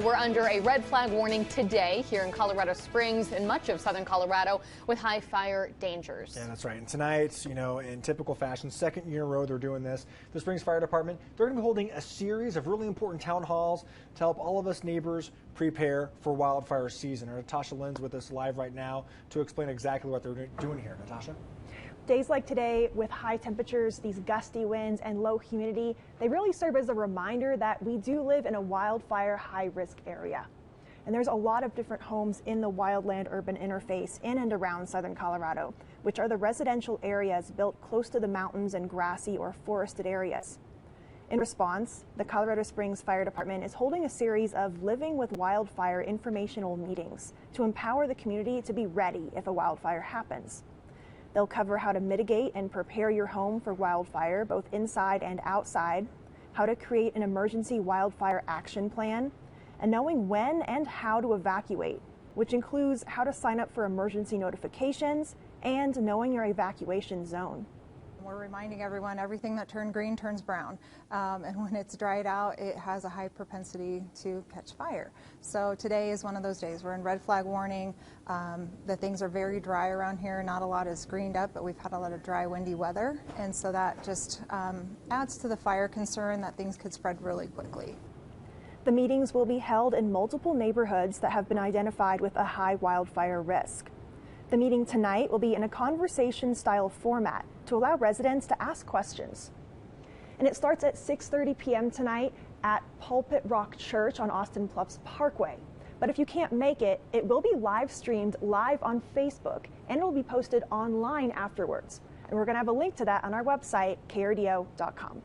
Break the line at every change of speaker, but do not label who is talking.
We're under a red flag warning today here in Colorado Springs and much of southern Colorado with high fire dangers.
Yeah, that's right. And tonight, in typical fashion, second year in a row they're doing this. The Springs Fire Department, they're going to be holding a series of really important town halls to help all of us neighbors prepare for wildfire season. And Natasha Lynn's with us live right now to explain exactly what they're doing here. Natasha?
Days like today, with high temperatures, these gusty winds, and low humidity, they really serve as a reminder that we do live in a wildfire high-risk area. And there's a lot of different homes in the wildland-urban interface in and around southern Colorado, which are the residential areas built close to the mountains and grassy or forested areas. In response, the Colorado Springs Fire Department is holding a series of Living with Wildfire informational meetings to empower the community to be ready if a wildfire happens. They'll cover how to mitigate and prepare your home for wildfire, both inside and outside, how to create an emergency wildfire action plan, and knowing when and how to evacuate, which includes how to sign up for emergency notifications and knowing your evacuation zone.
We're reminding everyone everything that turned green turns brown, and when it's dried out it has a high propensity to catch fire. So today is one of those days. We're in red flag warning. The things are very dry around here. Not a lot is greened up, but we've had a lot of dry, windy weather, and so that just adds to the fire concern that things could spread really quickly.
The meetings will be held in multiple neighborhoods that have been identified with a high wildfire risk. The meeting tonight will be in a conversation-style format to allow residents to ask questions. And it starts at 6:30 p.m. tonight at Pulpit Rock Church on Austin Bluffs Parkway. But if you can't make it, it will be live streamed live on Facebook, and it will be posted online afterwards. And we're going to have a link to that on our website, krdo.com.